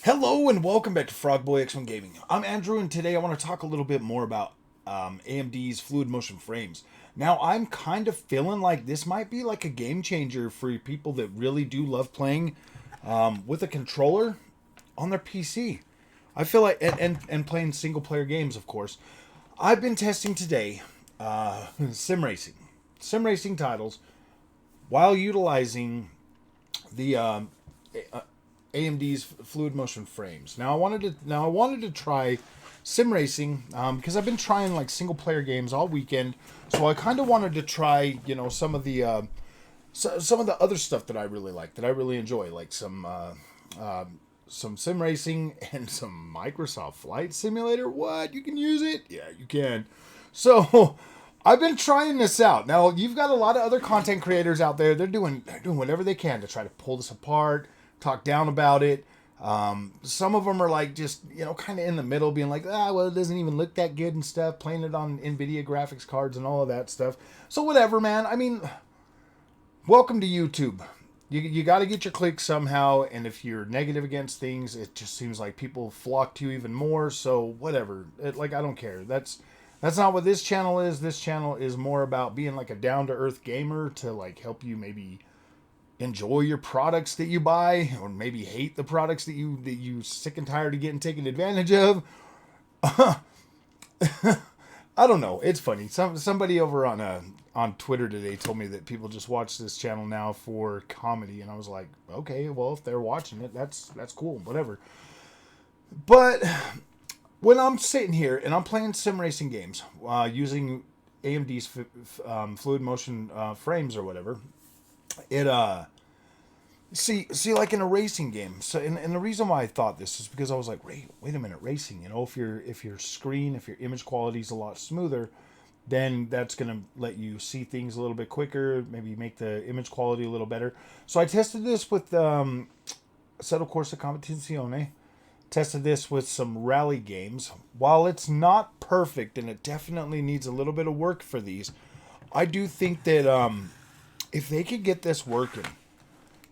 Hello and welcome back to Frogboy X1 Gaming. I'm Andrew, and today I want to talk a little bit more about AMD's fluid motion frames. Now, I'm kind of feeling like this might be like a game changer for people that really do love playing with a controller on their PC. I feel like, and playing single player games, of course. I've been testing today sim racing titles while utilizing the AMD's fluid motion frames. Now I wanted to try sim racing because I've been trying like single player games all weekend. So I kind of wanted to try some of the some of the other stuff that I really like, that I really enjoy, like some sim racing and some Microsoft Flight Simulator. What, you can use it? Yeah, you can. So I've been trying this out. Now you've got a lot of other content creators out there. They're doing whatever they can to try to pull this apart, talk down about it. Some of them are like just kind of in the middle, being like, well, it doesn't even look that good and stuff. Playing it on NVIDIA graphics cards and all of that stuff. So whatever, man. I mean, welcome to YouTube. You got to get your clicks somehow, and if you're negative against things, it just seems like people flock to you even more. So whatever, I don't care. That's not what this channel is. This channel is more about being like a down to earth gamer to like help you maybe enjoy your products that you buy, or maybe hate the products that you sick and tired of getting taken advantage of. I don't know. It's funny. Somebody over on Twitter today told me that people just watch this channel now for comedy, and I was like, okay, well, if they're watching it, that's cool, whatever. But when I'm sitting here and I'm playing sim racing games using AMD's fluid motion frames or whatever, it see like in a racing game. So and the reason why I thought this is because I was like, wait a minute, racing. If your image quality is a lot smoother, then that's gonna let you see things a little bit quicker, maybe make the image quality a little better. So I tested this with Assetto Corsa Competizione. Tested this with some rally games. While it's not perfect and it definitely needs a little bit of work for these, I do think that if they could get this working,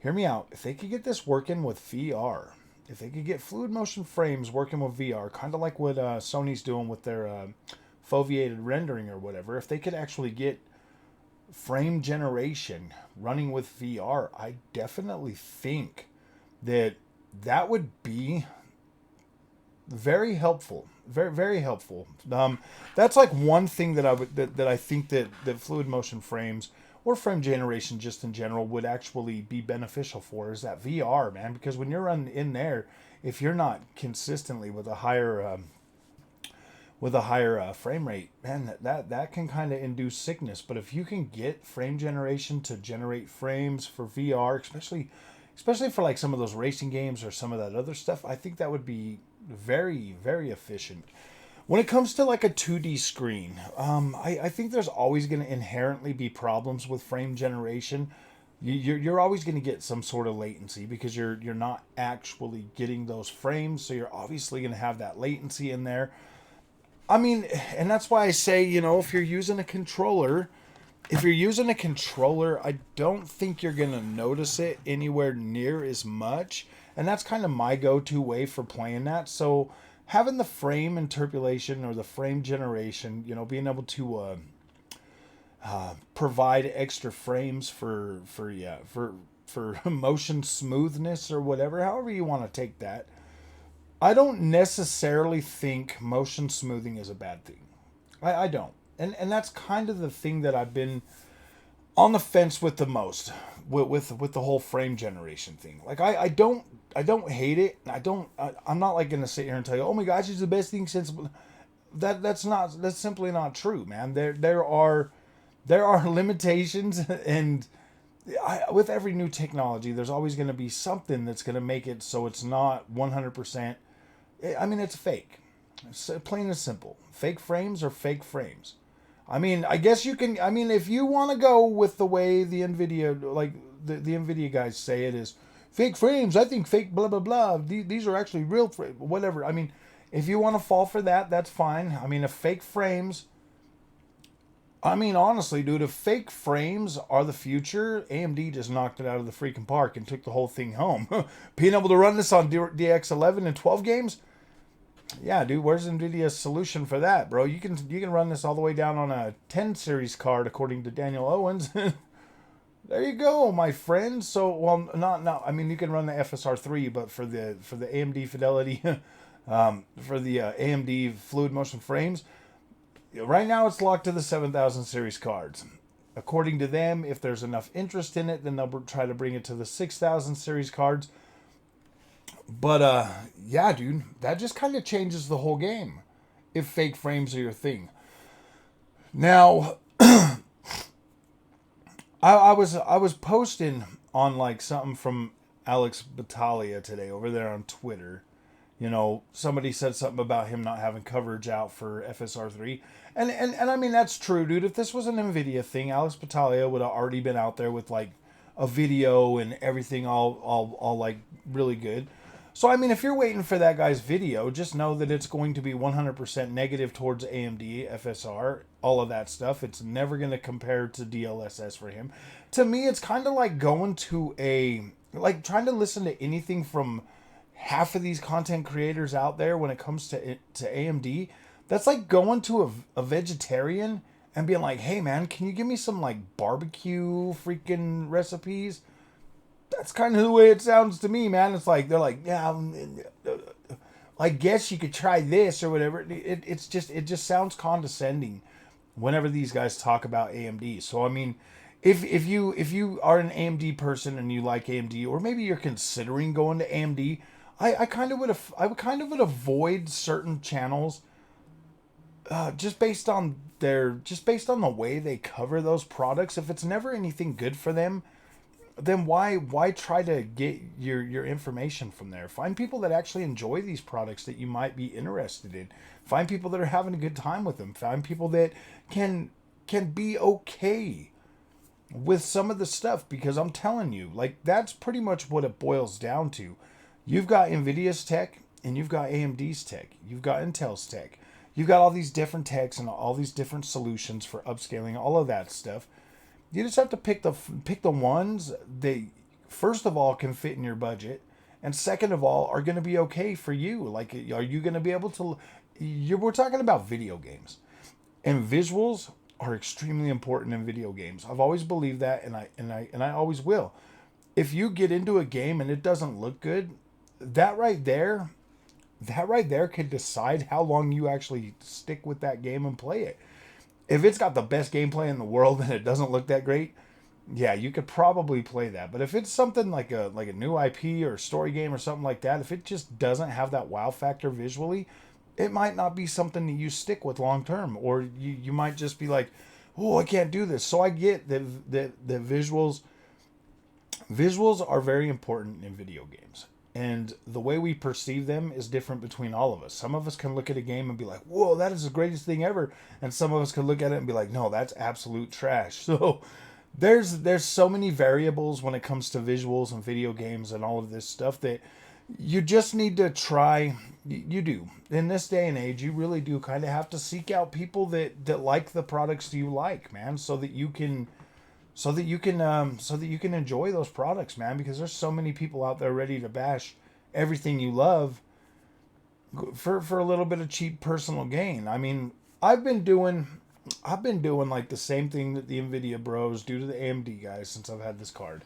hear me out, if they could get this working with VR, if they could get fluid motion frames working with VR, kind of like what Sony's doing with their foveated rendering or whatever, if they could actually get frame generation running with VR, I definitely think that that would be very helpful, very helpful. That's like one thing that I think that fluid motion frames or frame generation just in general would actually be beneficial for, is that VR, man. Because when you're in there, if you're not consistently with a higher frame rate, man, that can kind of induce sickness. But if you can get frame generation to generate frames for VR, especially for like some of those racing games or some of that other stuff, I think that would be very, very efficient. When it comes to like a 2D screen, I think there's always going to inherently be problems with frame generation. You're always going to get some sort of latency because you're not actually getting those frames, so you're obviously going to have that latency in there. I mean, and that's why I say, if you're using a controller, I don't think you're going to notice it anywhere near as much. And that's kind of my go-to way for playing that. So having the frame interpolation or the frame generation, being able to provide extra frames for motion smoothness or whatever, however you want to take that. I don't necessarily think motion smoothing is a bad thing. I don't. And that's kind of the thing that I've been on the fence with the most with the whole frame generation thing. Like I don't hate it. I'm not like gonna sit here and tell you, oh my gosh, it's the best thing since that's simply not true, man. There are limitations, and with every new technology, there's always going to be something that's going to make it so it's not 100%. I mean, it's fake. It's plain and simple. Fake frames are fake frames. I mean, I guess you can. I mean, if you want to go with the way the NVIDIA, like the NVIDIA guys say it is fake frames, I think fake blah blah blah. These are actually real frames. Whatever. I mean, if you want to fall for that, that's fine. I mean, if fake frames I mean, honestly, dude, if fake frames are the future, AMD just knocked it out of the freaking park and took the whole thing home. Being able to run this on DX11 and 12 games, yeah, dude, where's Nvidia's solution for that, bro? You can run this all the way down on a 10 series card, according to Daniel Owens. There you go, my friend. So, well, not. I mean, you can run the FSR3, but for the AMD Fidelity, for the AMD Fluid Motion frames, right now it's locked to the 7000 series cards. According to them, if there's enough interest in it, then they'll try to bring it to the 6000 series cards. But yeah, dude, that just kind of changes the whole game if fake frames are your thing. Now, I was posting on like something from Alex Battaglia today over there on Twitter. You know, somebody said something about him not having coverage out for FSR3. And I mean, that's true, dude. If this was an NVIDIA thing, Alex Battaglia would have already been out there with like a video and everything all like really good. So, I mean, if you're waiting for that guy's video, just know that it's going to be 100% negative towards AMD, FSR, all of that stuff. It's never going to compare to DLSS for him. To me, it's kind of like going to like trying to listen to anything from half of these content creators out there when it comes to AMD. That's like going to a vegetarian and being like, hey, man, can you give me some like barbecue freaking recipes? That's kind of the way it sounds to me, man. It's like they're like, yeah, I guess you could try this or whatever. It just sounds condescending whenever these guys talk about AMD. So I mean, if you are an AMD person and you like AMD, or maybe you're considering going to AMD, I would avoid certain channels just based on the way they cover those products. If it's never anything good for them, then why try to get your information from there? Find people that actually enjoy these products that you might be interested in. Find people that are having a good time with them. Find people that can be okay with some of the stuff, because I'm telling you, like, that's pretty much what it boils down to. You've got Nvidia's tech and you've got AMD's tech. You've got Intel's tech. You've got all these different techs and all these different solutions for upscaling, all of that stuff. You just have to pick the ones that, first of all, can fit in your budget, and second of all, are going to be okay for you. Like, are you going to be able to? We're talking about video games, and visuals are extremely important in video games. I've always believed that, and I always will. If you get into a game and it doesn't look good, that right there could decide how long you actually stick with that game and play it. If it's got the best gameplay in the world and it doesn't look that great, yeah, you could probably play that. But if it's something like a new IP or story game or something like that, if it just doesn't have that wow factor visually, it might not be something that you stick with long term. Or you might just be like, oh, I can't do this. So I get that the visuals are very important in video games. And the way we perceive them is different between all of us. Some of us can look at a game and be like, whoa, that is the greatest thing ever. And some of us can look at it and be like, no, that's absolute trash. So there's so many variables when it comes to visuals and video games and all of this stuff that you just need to try. You do. In this day and age, you really do kind of have to seek out people that like the products you like, man, so that you can enjoy those products, man, because there's so many people out there ready to bash everything you love for a little bit of cheap personal gain. I mean, I've been doing like the same thing that the Nvidia bros do to the AMD guys since I've had this card.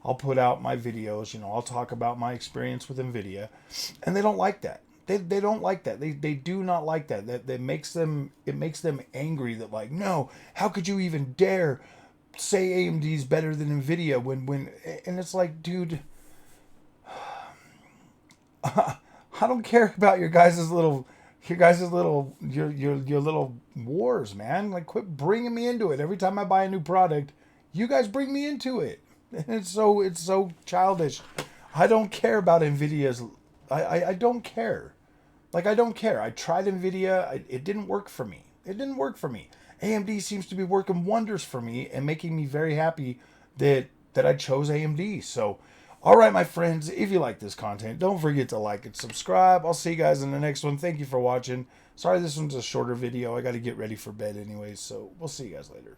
I'll put out my videos, I'll talk about my experience with Nvidia, and they don't like that. They don't like that. They do not like that. That makes them angry that, like, no, how could you even dare say AMD's better than Nvidia when and it's like, dude, I don't care about your little wars, man. Like, quit bringing me into it. Every time I buy a new product, you guys bring me into it. And it's so childish. I don't care about Nvidia's. I don't care. Like, I don't care. I tried Nvidia. It didn't work for me. AMD seems to be working wonders for me and making me very happy that I chose AMD. So, all right, my friends, if you like this content, don't forget to like and subscribe. I'll see you guys in the next one. Thank you for watching. Sorry this one's a shorter video. I got to get ready for bed anyways, so we'll see you guys later.